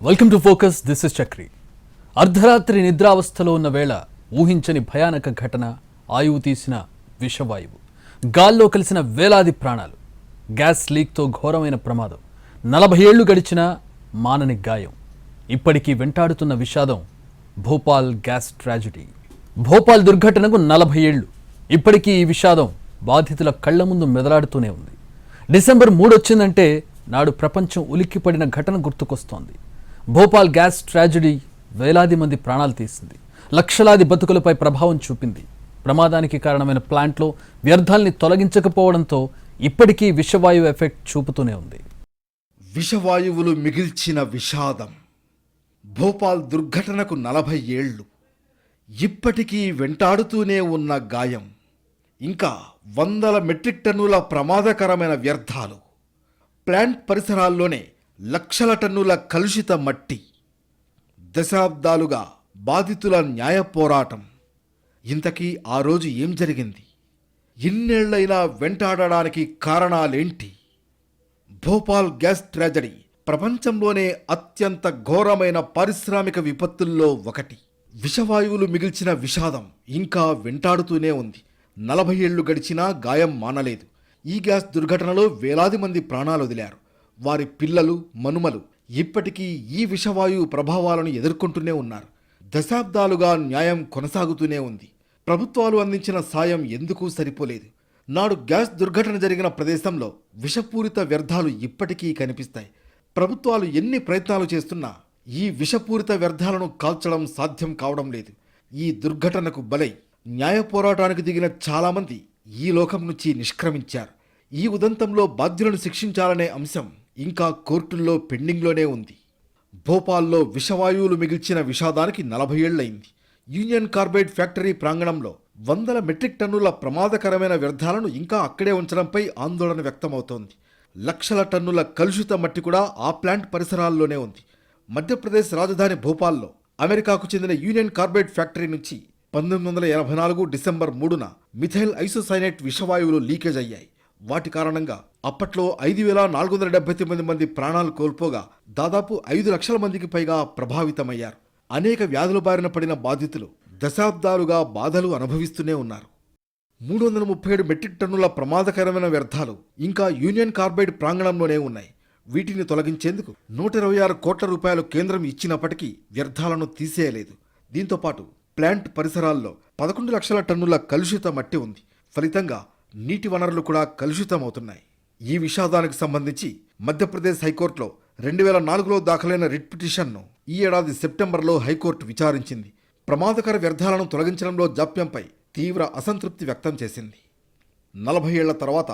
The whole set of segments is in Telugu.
Welcome to focus. This is Chakri. అర్ధరాత్రి నిద్రావస్థలో ఉన్న వేళ ఊహించని భయానక ఘటన. ఆయువు తీసిన విషవాయువు, గాల్లో కలిసిన వేలాది ప్రాణాలు, గ్యాస్ లీక్తో ఘోరమైన ప్రమాదం, 40 ఏళ్లు గడిచినా మానని గాయం, ఇప్పటికీ వెంటాడుతున్న విషాదం. Bhopal gas tragedy. భోపాల్ దుర్ఘటనకు 40 ఏళ్లు. ఇప్పటికీ ఈ విషాదం బాధితుల కళ్ల ముందు మెదలాడుతూనే ఉంది. డిసెంబర్ 3 వచ్చిందంటే నాడు ప్రపంచం ఉలిక్కిపడిన ఘటన గుర్తుకొస్తోంది. భోపాల్ గ్యాస్ ట్రాజడీ వేలాది మంది ప్రాణాలు తీసింది, లక్షలాది బతుకులపై ప్రభావం చూపింది. ప్రమాదానికి కారణమైన ప్లాంట్లో వ్యర్థాల్ని తొలగించకపోవడంతో ఇప్పటికీ విషవాయువు ఎఫెక్ట్ చూపుతూనే ఉంది. విషవాయువులు మిగిల్చిన విషాదం. భోపాల్ దుర్ఘటనకు 40 ఏళ్లు. ఇప్పటికీ వెంటాడుతూనే ఉన్న గాయం. ఇంకా వందల మెట్రిక్ టన్నుల ప్రమాదకరమైన వ్యర్థాలు. ప్లాంట్ పరిసరాల్లోనే లక్షల టన్నుల కలుషిత మట్టి. దశాబ్దాలుగా బాధితుల న్యాయ పోరాటం. ఇంతకీ ఆ రోజు ఏం జరిగింది? ఇన్నేళ్లైనా వెంటాడడానికి కారణాలేంటి? భోపాల్ గ్యాస్ ట్రాజడీ ప్రపంచంలోనే అత్యంత ఘోరమైన పారిశ్రామిక విపత్తుల్లో ఒకటి. విషవాయువులు మిగిల్చిన విషాదం ఇంకా వెంటాడుతూనే ఉంది. 40 ఏళ్లు గడిచినా గాయం మానలేదు. ఈ గ్యాస్ దుర్ఘటనలో వేలాది మంది ప్రాణాలు వదిలారు. వారి పిల్లలు, మనుమలు ఇప్పటికీ ఈ విషవాయువు ప్రభావాలను ఎదుర్కొంటూనే ఉన్నారు. దశాబ్దాలుగా న్యాయం కొనసాగుతూనే ఉంది. ప్రభుత్వాలు అందించిన సాయం ఎందుకూ సరిపోలేదు. నాడు గ్యాస్ దుర్ఘటన జరిగిన ప్రదేశంలో విషపూరిత వ్యర్థాలు ఇప్పటికీ కనిపిస్తాయి. ప్రభుత్వాలు ఎన్ని ప్రయత్నాలు చేస్తున్నా ఈ విషపూరిత వ్యర్థాలను కాల్చడం సాధ్యం కావడం లేదు. ఈ దుర్ఘటనకు బలై న్యాయ పోరాటానికి దిగిన చాలామంది ఈ లోకం నుంచి నిష్క్రమించారు. ఈ ఉదంతంలో బాధ్యులను శిక్షించాలనే అంశం ఇంకా కోర్టుల్లో పెండింగ్లోనే ఉంది. భోపాల్లో విషవాయువులు మిగిల్చిన విషాదానికి 40 ఏళ్లయింది. యూనియన్ కార్బైడ్ ఫ్యాక్టరీ ప్రాంగణంలో వందల మెట్రిక్ టన్నుల ప్రమాదకరమైన వ్యర్థాలను ఇంకా అక్కడే ఉంచడంపై ఆందోళన వ్యక్తమవుతోంది. లక్షల టన్నుల కలుషిత మట్టి కూడా ఆ ప్లాంట్ పరిసరాల్లోనే ఉంది. మధ్యప్రదేశ్ రాజధాని భోపాల్లో అమెరికాకు చెందిన యూనియన్ కార్బైడ్ ఫ్యాక్టరీ నుంచి 1984 డిసెంబర్ 3న మిథైల్ ఐసోసైనేట్ విషవాయువులు లీకేజ్ అయ్యాయి. వాటి కారణంగా అప్పట్లో 5,479 మంది ప్రాణాలు కోల్పోగా దాదాపు 5 లక్షల మందికి పైగా ప్రభావితమయ్యారు. అనేక వ్యాధుల బారిన పడిన బాధితులు దశాబ్దాలుగా బాధలు అనుభవిస్తూనే ఉన్నారు. 337 మెట్రిక్ టన్నుల ప్రమాదకరమైన వ్యర్థాలు ఇంకా యూనియన్ కార్బైడ్ ప్రాంగణంలోనే ఉన్నాయి. వీటిని తొలగించేందుకు 126 కోట్ల రూపాయలు కేంద్రం ఇచ్చినప్పటికీ వ్యర్థాలను తీసేయలేదు. దీంతోపాటు ప్లాంట్ పరిసరాల్లో 11 లక్షల టన్నుల కలుషిత మట్టి ఉంది. ఫలితంగా నీటి వనరులు కూడా కలుషితమవుతున్నాయి. ఈ విషాదానికి సంబంధించి మధ్యప్రదేశ్ హైకోర్టులో 2004లో దాఖలైన రిట్ పిటిషన్ను ఈ ఏడాది సెప్టెంబర్లో హైకోర్టు విచారించింది. ప్రమాదకర వ్యర్థాలను తొలగించడంలో జాప్యంపై తీవ్ర అసంతృప్తి వ్యక్తం చేసింది. 40 ఏళ్ల తర్వాత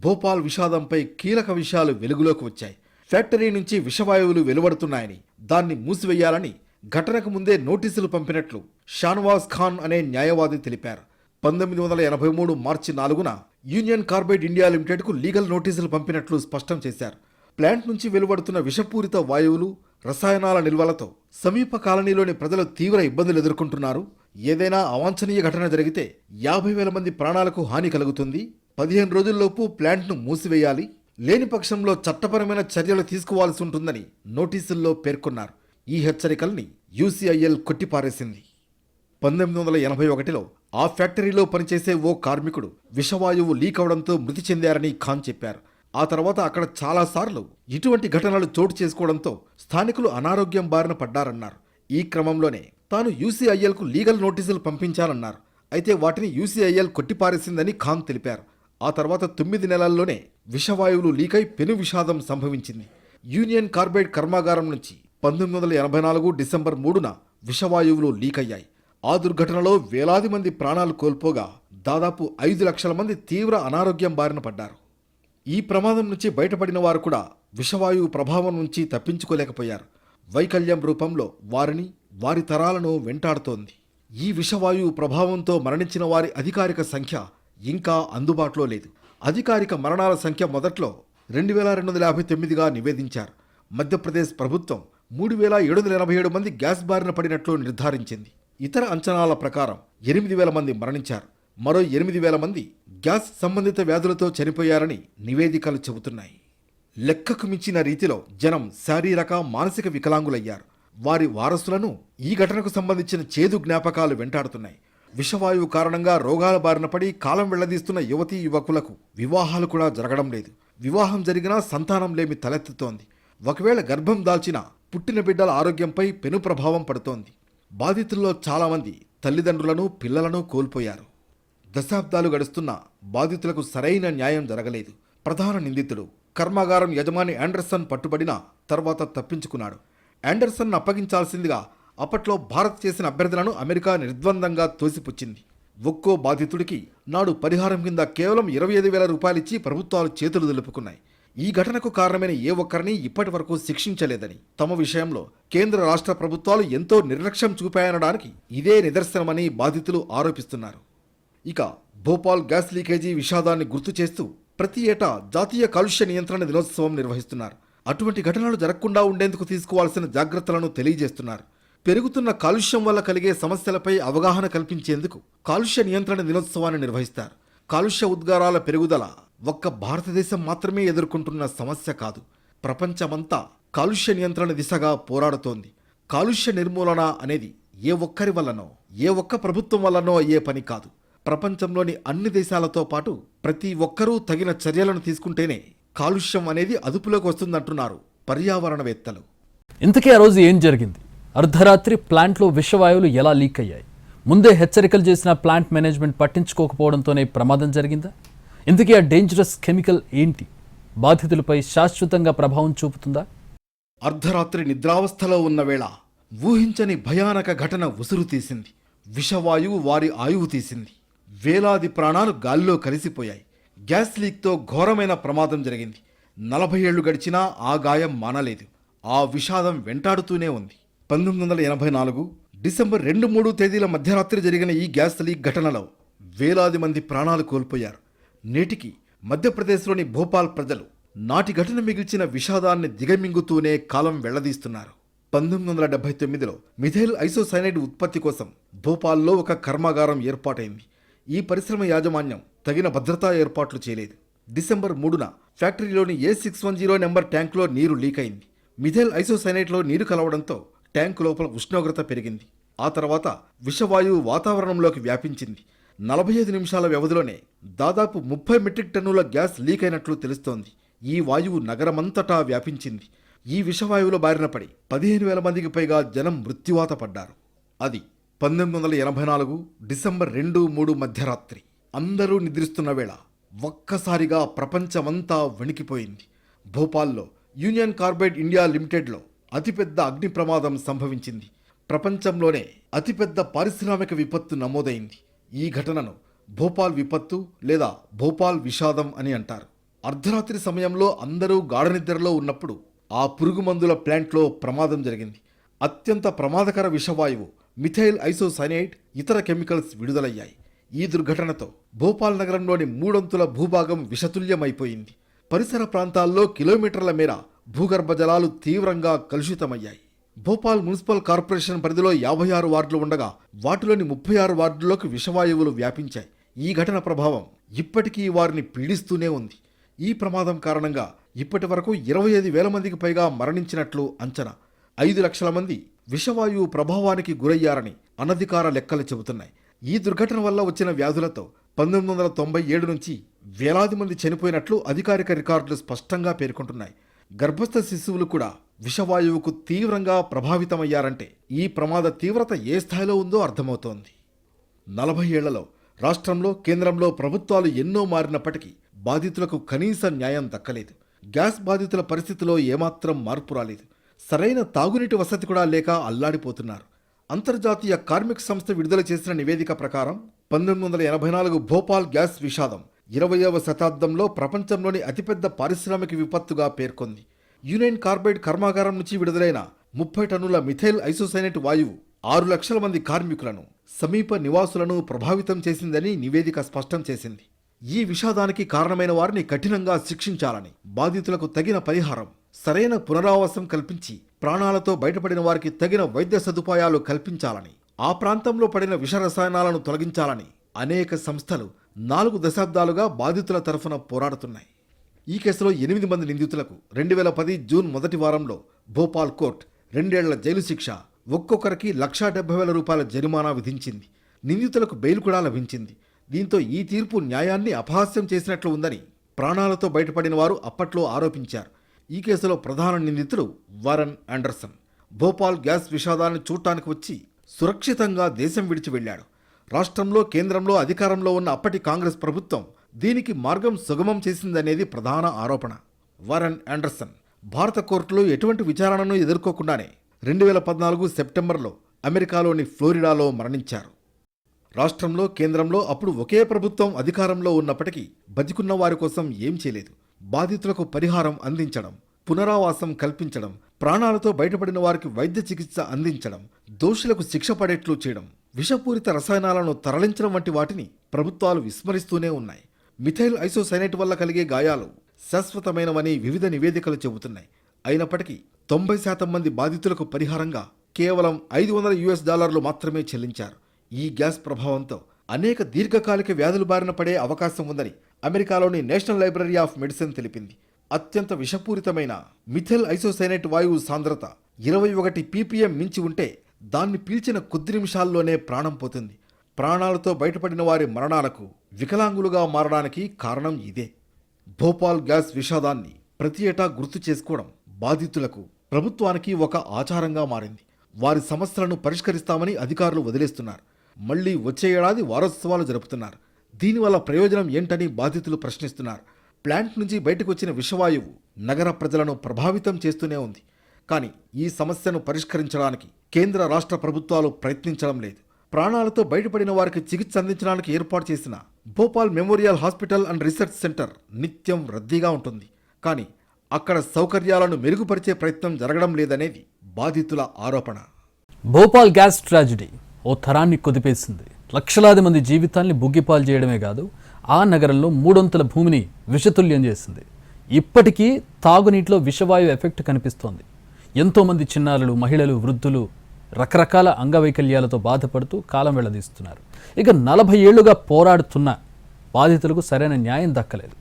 భోపాల్ విషాదంపై కీలక విషయాలు వెలుగులోకి వచ్చాయి. ఫ్యాక్టరీ నుంచి విషవాయువులు వెలువడుతున్నాయని, దాన్ని మూసివేయాలని ఘటనకు ముందే నోటీసులు పంపినట్లు షానవాజ్ ఖాన్ అనే న్యాయవాది తెలిపారు. 1983 మార్చి 4న యూనియన్ కార్బైడ్ ఇండియా లిమిటెడ్కు లీగల్ నోటీసులు పంపినట్లు స్పష్టం చేశారు. ప్లాంట్ నుంచి వెలువడుతున్న విషపూరిత వాయువులు, రసాయనాల నిల్వలతో సమీప కాలనీలోని ప్రజలు తీవ్ర ఇబ్బందులు ఎదుర్కొంటున్నారు. ఏదైనా అవాంఛనీయ ఘటన జరిగితే 50,000 మంది ప్రాణాలకు హాని కలుగుతుంది. 15 రోజుల్లోపు ప్లాంట్ను మూసివేయాలి. లేని పక్షంలో చట్టపరమైన చర్యలు తీసుకోవాల్సి ఉంటుందని నోటీసుల్లో పేర్కొన్నారు. ఈ హెచ్చరికల్ని యూసీఐఎల్ కొట్టిపారేసింది. 1981లో ఆ ఫ్యాక్టరీలో పనిచేసే ఓ కార్మికుడు విషవాయువు లీక్ అవడంతో మృతి చెందారని ఖాన్ చెప్పారు. ఆ తర్వాత అక్కడ చాలాసార్లు ఇటువంటి ఘటనలు చోటు చేసుకోవడంతో స్థానికులు అనారోగ్యం బారిన పడ్డారన్నారు. ఈ క్రమంలోనే తాను యూసీఐఎల్కు లీగల్ నోటీసులు పంపించారన్నారు. అయితే వాటిని యూసీఐఎల్ కొట్టిపారేసిందని ఖాన్ తెలిపారు. ఆ తర్వాత 9 నెలల్లోనే విషవాయువులు లీకై పెను విషాదం సంభవించింది. యూనియన్ కార్బైడ్ కర్మాగారం నుంచి 1984 డిసెంబర్ 3న విషవాయువులు లీక్ అయ్యాయి. ఆ దుర్ఘటనలో వేలాది మంది ప్రాణాలు కోల్పోగా దాదాపు 5 లక్షల మంది తీవ్ర అనారోగ్యం బారిన పడ్డారు. ఈ ప్రమాదం నుంచి బయటపడిన వారు కూడా విషవాయువు ప్రభావం నుంచి తప్పించుకోలేకపోయారు. వైకల్యం రూపంలో వారిని, వారి తరాలను వెంటాడుతోంది. ఈ విషవాయువు ప్రభావంతో మరణించిన వారి అధికారిక సంఖ్య ఇంకా అందుబాటులో లేదు. అధికారిక మరణాల సంఖ్య మొదట్లో 2,259గా నివేదించారు. మధ్యప్రదేశ్ ప్రభుత్వం 3,787 మంది గ్యాస్ బారిన పడినట్లు నిర్ధారించింది. ఇతర అంచనాల ప్రకారం 8,000 మంది మరణించారు. మరో 8,000 మంది గ్యాస్ సంబంధిత వ్యాధులతో చనిపోయారని నివేదికలు చెబుతున్నాయి. లెక్కకు మించిన రీతిలో జనం శారీరక మానసిక వికలాంగులయ్యారు. వారి వారసులను ఈ ఘటనకు సంబంధించిన చేదు జ్ఞాపకాలు వెంటాడుతున్నాయి. విషవాయువు కారణంగా రోగాల బారిన పడి కాలం వెళ్లదీస్తున్న యువతీ యువకులకు వివాహాలు కూడా జరగడం లేదు. వివాహం జరిగినా సంతానం లేమి తలెత్తుతోంది. ఒకవేళ గర్భం దాల్చిన పుట్టిన బిడ్డల ఆరోగ్యంపై పెను ప్రభావం పడుతోంది. బాధితుల్లో చాలామంది తల్లిదండ్రులను పిల్లలను కోల్పోయారు. దశాబ్దాలు గడుస్తున్నా బాధితులకు సరైన న్యాయం జరగలేదు. ప్రధాన నిందితుడు కర్మాగారం యజమాని ఆండర్సన్ పట్టుబడిన తర్వాత తప్పించుకున్నాడు. ఆండర్సన్ అప్పగించాల్సిందిగా అప్పట్లో భారత్ చేసిన అభ్యర్థనను అమెరికా నిర్ద్వందంగా తోసిపుచ్చింది. ఒక్కో బాధితుడికి నాడు పరిహారం కింద కేవలం 25,000 రూపాయలిచ్చి ప్రభుత్వాలు చేతులు దులుపుకున్నాయి. ఈ ఘటనకు కారణమైన ఏ ఒక్కరిని ఇప్పటి వరకు శిక్షించలేదని, తమ విషయంలో కేంద్ర రాష్ట్ర ప్రభుత్వాలు ఎంతో నిర్లక్ష్యం చూపాయనడానికి ఇదే నిదర్శనమని బాధితులు ఆరోపిస్తున్నారు. ఇక భోపాల్ గ్యాస్ లీకేజీ విషాదాన్ని గుర్తు చేస్తూ ప్రతి ఏటా జాతీయ కాలుష్య నియంత్రణ దినోత్సవం నిర్వహిస్తున్నారు. అటువంటి ఘటనలు జరగకుండా ఉండేందుకు తీసుకోవాల్సిన జాగ్రత్తలను తెలియజేస్తున్నారు. పెరుగుతున్న కాలుష్యం వల్ల కలిగే సమస్యలపై అవగాహన కల్పించేందుకు కాలుష్య నియంత్రణ దినోత్సవాన్ని నిర్వహిస్తారు. కాలుష్య ఉద్గారాల పెరుగుదల ఒక్క భారతదేశం మాత్రమే ఎదుర్కొంటున్న సమస్య కాదు. ప్రపంచమంతా కాలుష్య నియంత్రణ దిశగా పోరాడుతోంది. కాలుష్య నిర్మూలన అనేది ఏ ఒక్కరి వల్లనో, ఏ ఒక్క ప్రభుత్వం వల్లనో అయ్యే పని కాదు. ప్రపంచంలోని అన్ని దేశాలతో పాటు ప్రతి ఒక్కరూ తగిన చర్యలను తీసుకుంటేనే కాలుష్యం అనేది అదుపులోకి వస్తుందంటున్నారు పర్యావరణవేత్తలు. ఇంతకీ ఆ రోజు ఏం జరిగింది? అర్ధరాత్రి ప్లాంట్లో విషవాయువులు ఎలా లీక్ అయ్యాయి? ముందే హెచ్చరికలు చేసిన ప్లాంట్ మేనేజ్మెంట్ పట్టించుకోకపోవడంతోనే ప్రమాదం జరిగిందా? ఇంతకీ ఆ డేంజరస్ కెమికల్ ఏంటి? బాధితులపై శాశ్వతంగా ప్రభావం చూపుతుందా? అర్ధరాత్రి నిద్రావస్థలో ఉన్న వేళ ఊహించని భయానక ఘటన ఉసురు తీసింది. విషవాయువు వారి ఆయువు తీసింది. వేలాది ప్రాణాలు గాల్లో కలిసిపోయాయి. గ్యాస్ లీక్తో ఘోరమైన ప్రమాదం జరిగింది. 40 ఏళ్లు గడిచినా ఆ గాయం మానలేదు. ఆ విషాదం వెంటాడుతూనే ఉంది. 1984 డిసెంబర్ 2-3 తేదీల మధ్యరాత్రి జరిగిన ఈ గ్యాస్ లీక్ ఘటనలో వేలాది మంది ప్రాణాలు కోల్పోయారు. నేటికి మధ్యప్రదేశ్లోని భోపాల్ ప్రజలు నాటి ఘటన మిగిల్చిన విషాదాన్ని దిగమింగుతూనే కాలం వెళ్లదీస్తున్నారు. 1979లో మిథైల్ ఐసోసైనైడ్ ఉత్పత్తి కోసం భోపాల్లో ఒక కర్మాగారం ఏర్పాటైంది. ఈ పరిశ్రమ యాజమాన్యం తగిన భద్రతా ఏర్పాట్లు చేయలేదు. డిసెంబర్ 3న ఫ్యాక్టరీలోని A610 నెంబర్ ట్యాంకులో నీరు లీక్ అయింది. మిథైల్ ఐసోసైనైట్లో నీరు కలవడంతో ట్యాంకు లోపల ఉష్ణోగ్రత పెరిగింది. ఆ తర్వాత విషవాయువు వాతావరణంలోకి వ్యాపించింది. 45 నిమిషాల వ్యవధిలోనే దాదాపు 30 మెట్రిక్ టన్నుల గ్యాస్ లీక్ అయినట్లు తెలుస్తోంది. ఈ వాయువు నగరమంతటా వ్యాపించింది. ఈ విషవాయువుల బారిన పడి 15,000 మందికి పైగా జనం మృత్యువాత పడ్డారు. అది 1984 డిసెంబర్ 2-3 మధ్యరాత్రి. అందరూ నిద్రిస్తున్న వేళ ఒక్కసారిగా ప్రపంచమంతా వణికిపోయింది. భోపాల్లో యూనియన్ కార్బైడ్ ఇండియా లిమిటెడ్లో అతిపెద్ద అగ్ని ప్రమాదం సంభవించింది. ప్రపంచంలోనే అతిపెద్ద పారిశ్రామిక విపత్తు నమోదైంది. ఈ ఘటనను భోపాల్ విపత్తు లేదా భోపాల్ విషాదం అని అంటారు. అర్ధరాత్రి సమయంలో అందరూ గాఢనిద్రలో ఉన్నప్పుడు ఆ పురుగుమందుల ప్లాంట్లో ప్రమాదం జరిగింది. అత్యంత ప్రమాదకర విషవాయువు మిథైల్ ఐసోసైనైడ్, ఇతర కెమికల్స్ విడుదలయ్యాయి. ఈ దుర్ఘటనతో భోపాల్ నగరంలోని 3 అంతుల భూభాగం విషతుల్యమైపోయింది. పరిసర ప్రాంతాల్లో కిలోమీటర్ల మేర భూగర్భ జలాలు తీవ్రంగా కలుషితమయ్యాయి. భోపాల్ మున్సిపల్ కార్పొరేషన్ పరిధిలో 56 వార్డులు ఉండగా వాటిలోని 36 వార్డుల్లోకి విషవాయువులు వ్యాపించాయి. ఈ ఘటన ప్రభావం ఇప్పటికీ వారిని పీడిస్తూనే ఉంది. ఈ ప్రమాదం కారణంగా ఇప్పటి వరకు 25,000 మందికి పైగా మరణించినట్లు అంచనా. 5 లక్షల మంది విషవాయువు ప్రభావానికి గురయ్యారని అనధికార లెక్కలు చెబుతున్నాయి. ఈ దుర్ఘటన వల్ల వచ్చిన వ్యాధులతో 1997 నుంచి వేలాది మంది చనిపోయినట్లు అధికారిక రికార్డులు స్పష్టంగా పేర్కొంటున్నాయి. గర్భస్థ శిశువులు కూడా విషవాయువుకు తీవ్రంగా ప్రభావితమయ్యారంటే ఈ ప్రమాద తీవ్రత ఏ స్థాయిలో ఉందో అర్థమవుతోంది. 40 ఏళ్లలో రాష్ట్రంలో, కేంద్రంలో ప్రభుత్వాలు ఎన్నో మారినప్పటికీ బాధితులకు కనీస న్యాయం దక్కలేదు. గ్యాస్ బాధితుల పరిస్థితిలో ఏమాత్రం మార్పు రాలేదు. సరైన తాగునీటి వసతి కూడా లేక అల్లాడిపోతున్నారు. అంతర్జాతీయ కార్మిక సంస్థ విడుదల చేసిన నివేదిక ప్రకారం 1984 భోపాల్ గ్యాస్ విషాదం 20వ శతాబ్దంలో ప్రపంచంలోని అతిపెద్ద పారిశ్రామిక విపత్తుగా పేర్కొంది. యూనియన్ కార్బైడ్ కర్మాగారం నుంచి విడుదలైన 30 టన్నుల మిథైల్ ఐసోసైనైట్ వాయువు 6 లక్షల మంది కార్మికులను, సమీప నివాసులను ప్రభావితం చేసిందని నివేదిక స్పష్టం చేసింది. ఈ విషాదానికి కారణమైన వారిని కఠినంగా శిక్షించాలని, బాధితులకు తగిన పరిహారం, సరైన పునరావాసం కల్పించి ప్రాణాలతో బయటపడిన వారికి తగిన వైద్య సదుపాయాలు కల్పించాలని, ఆ ప్రాంతంలో పడిన విష రసాయనాలను తొలగించాలని అనేక సంస్థలు 4 దశాబ్దాలుగా బాధితుల తరఫున పోరాడుతున్నాయి. ఈ కేసులో 8 మంది నిందితులకు 2010 జూన్ మొదటి వారంలో భోపాల్ కోర్టు 2 ఏళ్ల జైలు శిక్ష, ఒక్కొక్కరికి ₹1,70,000 జరిమానా విధించింది. నిందితులకు బెయిల్ కూడా లభించింది. దీంతో ఈ తీర్పు న్యాయాన్ని అపహాస్యం చేసినట్లు ఉందని ప్రాణాలతో బయటపడిన వారు అప్పట్లో ఆరోపించారు. ఈ కేసులో ప్రధాన నిందితుడు వారన్ ఆండర్సన్ భోపాల్ గ్యాస్ విషాదాన్ని చూడటానికి వచ్చి సురక్షితంగా దేశం విడిచి వెళ్లాడు. రాష్ట్రంలో, కేంద్రంలో అధికారంలో ఉన్న అప్పటి కాంగ్రెస్ ప్రభుత్వం దీనికి మార్గం సుగమం చేసిందనేది ప్రధాన ఆరోపణ. వారన్ ఆండర్సన్ భారత కోర్టులో ఎటువంటి విచారణను ఎదుర్కోకుండానే 2014 సెప్టెంబర్లో అమెరికాలోని ఫ్లోరిడాలో మరణించారు. రాష్ట్రంలో, కేంద్రంలో అప్పుడు ఒకే ప్రభుత్వం అధికారంలో ఉన్నప్పటికీ బతికున్న వారి కోసం ఏం చేయలేదు. బాధితులకు పరిహారం అందించడం, పునరావాసం కల్పించడం, ప్రాణాలతో బయటపడిన వారికి వైద్య చికిత్స అందించడం, దోషులకు శిక్ష పడేట్లు చేయడం, విషపూరిత రసాయనాలను తరలించడం వంటి వాటిని ప్రభుత్వాలు విస్మరిస్తూనే ఉన్నాయి. మిథైల్ ఐసోసైనేట్ వల్ల కలిగే గాయాలు శాశ్వతమైనవని వివిధ నివేదికలు చెబుతున్నాయి. అయినప్పటికీ 90% మంది బాధితులకు పరిహారంగా కేవలం $500 మాత్రమే చెల్లించారు. ఈ గ్యాస్ ప్రభావంతో అనేక దీర్ఘకాలిక వ్యాధుల బారిన పడే అవకాశం ఉందని అమెరికాలోని నేషనల్ లైబ్రరీ ఆఫ్ మెడిసిన్ తెలిపింది. అత్యంత విషపూరితమైన మిథైల్ ఐసోసైనేట్ వాయువు సాంద్రత 21 ppm మించి ఉంటే దాన్ని పీల్చిన కొద్ది నిమిషాల్లోనే ప్రాణం పోతుంది. ప్రాణాలతో బయటపడిన వారి మరణాలకు, వికలాంగులుగా మారడానికి కారణం ఇదే. భోపాల్ గ్యాస్ విషాదాన్ని ప్రతి ఏటా గుర్తు చేసుకోవడం బాధితులకు, ప్రభుత్వానికి ఒక ఆచారంగా మారింది. వారి సమస్యలను పరిష్కరిస్తామని అధికారులు వదిలేస్తున్నారు. మళ్లీ వచ్చే ఏడాది వారోత్సవాలు జరుపుతున్నారు. దీనివల్ల ప్రయోజనం ఏంటని బాధితులు ప్రశ్నిస్తున్నారు. ప్లాంట్ నుంచి బయటకు వచ్చిన విషవాయువు నగర ప్రజలను ప్రభావితం చేస్తూనే ఉంది. కానీ ఈ సమస్యను పరిష్కరించడానికి కేంద్ర, రాష్ట్ర ప్రభుత్వాలు ప్రయత్నించడం లేదు. ప్రాణాలతో బయటపడిన వారికి చికిత్స అందించడానికి ఏర్పాటు చేసిన Bhopal memorial hospital and research centre నిత్యం రద్దీగా ఉంటుంది. కానీ అక్కడ సౌకర్యాలను మెరుగుపరిచే ప్రయత్నం జరగడం లేదనేది బాధితుల ఆరోపణ. భోపాల్ గ్యాస్ ట్రాజడీ ఓ తరాన్ని కుదిపేసింది. లక్షలాది మంది జీవితాల్ని బుగ్గిపాలు చేయడమే కాదు, ఆ నగరంలో 300 భూమిని విషతుల్యం చేసింది. ఇప్పటికీ తాగునీటిలో విషవాయు ఎఫెక్ట్ కనిపిస్తోంది. ఎంతోమంది చిన్నారులు, మహిళలు, వృద్ధులు రకరకాల అంగవైకల్యాలతో బాధపడుతూ కాలం వెళ్లదీస్తున్నారు. ఇక 40 ఏళ్లుగా పోరాడుతున్న బాధితులకు సరైన న్యాయం దక్కలేదు.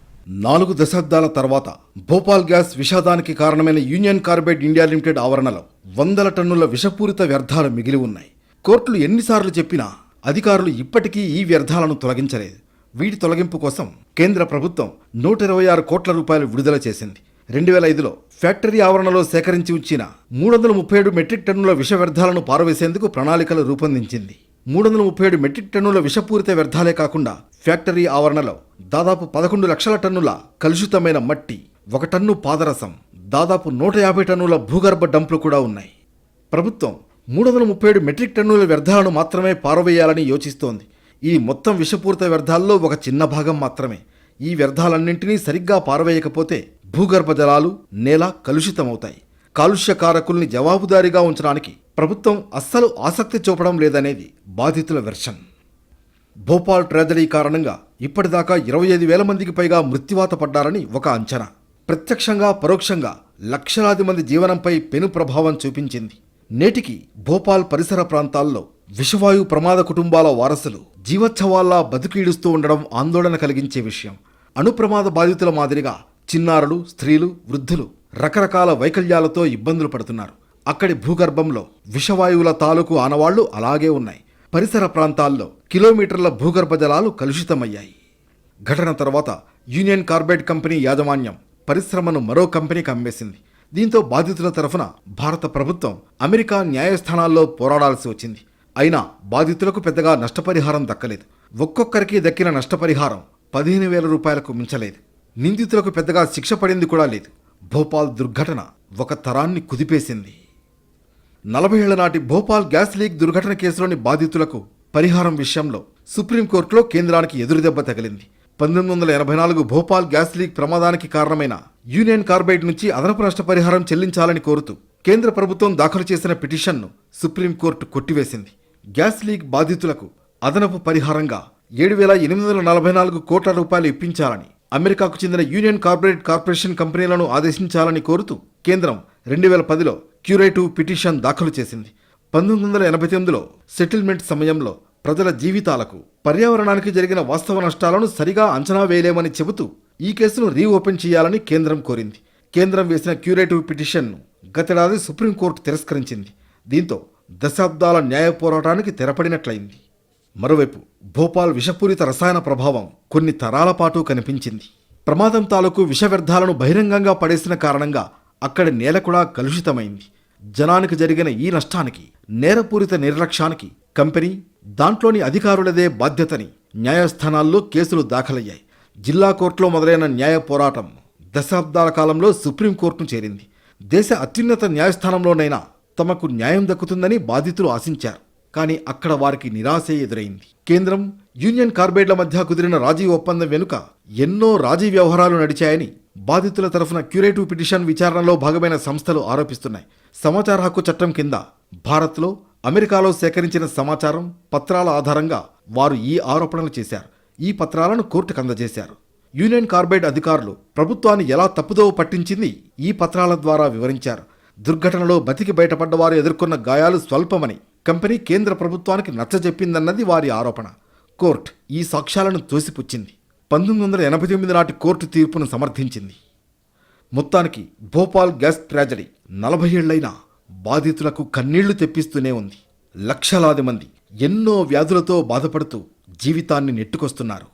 4 దశాబ్దాల తర్వాత భోపాల్ గ్యాస్ విషాదానికి కారణమైన యూనియన్ కార్బైడ్ ఇండియా లిమిటెడ్ ఆవరణలో 100 టన్నుల విషపూరిత వ్యర్థాలు మిగిలి ఉన్నాయి. కోర్టులు ఎన్నిసార్లు చెప్పినా అధికారులు ఇప్పటికీ ఈ వ్యర్థాలను తొలగించలేదు. వీటి తొలగింపు కోసం కేంద్ర ప్రభుత్వం ₹126 కోట్ల విడుదల చేసింది. 2005లో ఫ్యాక్టరీ ఆవరణలో సేకరించి ఉంచిన 337 మెట్రిక్ టన్నుల విష వ్యర్థాలను పారవేసేందుకు ప్రణాళికలు రూపొందించింది. 337 మెట్రిక్ టన్నుల విషపూరిత వ్యర్థాలే కాకుండా ఫ్యాక్టరీ ఆవరణలో దాదాపు 11 లక్షల టన్నుల కలుషితమైన మట్టి, 1 టన్ను పాదరసం, దాదాపు 150 టన్నుల భూగర్భ డంపులు కూడా ఉన్నాయి. ప్రభుత్వం 337 మెట్రిక్ టన్నుల వ్యర్థాలను మాత్రమే పారవేయాలని యోచిస్తోంది. ఈ మొత్తం విషపూరిత వ్యర్థాల్లో ఒక చిన్న భాగం మాత్రమే. ఈ వ్యర్థాలన్నింటినీ సరిగ్గా పారవేయకపోతే భూగర్భ జలాలు, నేల కలుషితమవుతాయి. కాలుష్య కారకుల్ని జవాబుదారీగా ఉంచడానికి ప్రభుత్వం అస్సలు ఆసక్తి చూపడం లేదనేది బాధితుల వెర్షన్. భోపాల్ ట్రాజడీ కారణంగా ఇప్పటిదాకా 25,000 మందికి పైగా మృత్యువాత పడ్డారని ఒక అంచనా. ప్రత్యక్షంగా, పరోక్షంగా లక్షలాది మంది జీవనంపై పెను ప్రభావం చూపించింది. నేటికి భోపాల్ పరిసర ప్రాంతాల్లో విషవాయు ప్రమాద కుటుంబాల వారసులు జీవోత్సవాల్లా బతుకీడుస్తూ ఉండడం ఆందోళన కలిగించే విషయం. అణుప్రమాద బాధితుల మాదిరిగా చిన్నారులు, స్త్రీలు, వృద్ధులు రకరకాల వైకల్యాలతో ఇబ్బందులు పడుతున్నారు. అక్కడి భూగర్భంలో విషవాయువుల తాలూకు ఆనవాళ్లు అలాగే ఉన్నాయి. పరిసర ప్రాంతాల్లో కిలోమీటర్ల భూగర్భ జలాలు కలుషితమయ్యాయి. ఘటన తర్వాత యూనియన్ కార్బైడ్ కంపెనీ యాజమాన్యం పరిశ్రమను మరో కంపెనీకి అమ్మేసింది. దీంతో బాధితుల తరఫున భారత ప్రభుత్వం అమెరికా న్యాయస్థానాల్లో పోరాడాల్సి వచ్చింది. అయినా బాధితులకు పెద్దగా నష్టపరిహారం దక్కలేదు. ఒక్కొక్కరికి దక్కిన నష్టపరిహారం ₹15,000 మించలేదు. నిందితులకు పెద్దగా శిక్ష పడింది కూడా లేదు. భోపాల్ దుర్ఘటన ఒక తరాన్ని కుదిపేసింది. 40 ఏళ్ల నాటి భోపాల్ గ్యాస్ లీక్ దుర్ఘటన కేసులోని బాధితులకు పరిహారం విషయంలో సుప్రీంకోర్టులో కేంద్రానికి ఎదురుదెబ్బ తగిలింది. 1984 భోపాల్ గ్యాస్ లీక్ ప్రమాదానికి కారణమైన యూనియన్ కార్బైడ్ నుంచి అదనపు నష్టపరిహారం చెల్లించాలని కోరుతూ కేంద్ర ప్రభుత్వం దాఖలు చేసిన పిటిషన్ను సుప్రీంకోర్టు కొట్టివేసింది. గ్యాస్ లీక్ బాధితులకు అదనపు పరిహారంగా ₹7,844 కోట్ల ఇప్పించాలని అమెరికాకు చెందిన యూనియన్ కార్బైడ్ కార్పొరేషన్ కంపెనీలను ఆదేశించాలని కోరుతూ కేంద్రం 2010లో క్యూరేటివ్ పిటిషన్ దాఖలు చేసింది. 1989లో సెటిల్మెంట్ సమయంలో ప్రజల జీవితాలకు, పర్యావరణానికి జరిగిన వాస్తవ నష్టాలను సరిగా అంచనా వేయలేమని చెబుతూ ఈ కేసును రీఓపెన్ చేయాలని కేంద్రం కోరింది. కేంద్రం వేసిన క్యూరేటివ్ పిటిషన్ను గతేడాది సుప్రీంకోర్టు తిరస్కరించింది. దీంతో దశాబ్దాల న్యాయ పోరాటానికి తెరపడినట్లయింది. మరోవైపు భోపాల్ విషపూరిత రసాయన ప్రభావం కొన్ని తరాల పాటు కనిపించింది. ప్రమాదం తాలూకు విష వ్యర్థాలను బహిరంగంగా పడేసిన కారణంగా అక్కడి నేల కూడా కలుషితమైంది. జనానికి జరిగిన ఈ నష్టానికి, నేరపూరిత నిర్లక్ష్యానికి కంపెనీ, దాంట్లోని అధికారులదే బాధ్యతని న్యాయస్థానాల్లో కేసులు దాఖలయ్యాయి. జిల్లా కోర్టులో మొదలైన న్యాయ పోరాటం దశాబ్దాల కాలంలో సుప్రీంకోర్టును చేరింది. దేశ అత్యున్నత న్యాయస్థానంలోనైనా తమకు న్యాయం దక్కుతుందని బాధితులు ఆశించారు. కానీ అక్కడ వారికి నిరాశే ఎదురైంది. కేంద్రం, యూనియన్ కార్బైడ్ల మధ్య కుదిరిన రాజీ ఒప్పందం వెనుక ఎన్నో రాజీ వ్యవహారాలు నడిచాయని బాధితుల తరఫున క్యూరేటివ్ పిటిషన్ విచారణలో భాగమైన సంస్థలు ఆరోపిస్తున్నాయి. సమాచార హక్కు చట్టం కింద భారత్లో, అమెరికాలో సేకరించిన సమాచారం, పత్రాల ఆధారంగా వారు ఈ ఆరోపణలు చేశారు. ఈ పత్రాలను కోర్టుకు అందజేశారు. యూనియన్ కార్బైడ్ అధికారులు ప్రభుత్వాన్ని ఎలా తప్పుదోవ పట్టించింది ఈ పత్రాల ద్వారా వివరించారు. దుర్ఘటనలో బతికి బయటపడ్డవారు ఎదుర్కొన్న గాయాలు స్వల్పమని కంపెనీ కేంద్ర ప్రభుత్వానికి నచ్చజెప్పిందన్నది వారి ఆరోపణ. కోర్టు ఈ సాక్ష్యాలను తోసిపుచ్చింది. 1989 నాటి కోర్టు తీర్పును సమర్థించింది. మొత్తానికి భోపాల్ గ్యాస్ ట్రాజడీ 40 ఏళ్లైనా బాధితులకు కన్నీళ్లు తెప్పిస్తూనే ఉంది. లక్షలాది మంది ఎన్నో వ్యాధులతో బాధపడుతూ జీవితాన్ని నెట్టుకొస్తున్నారు.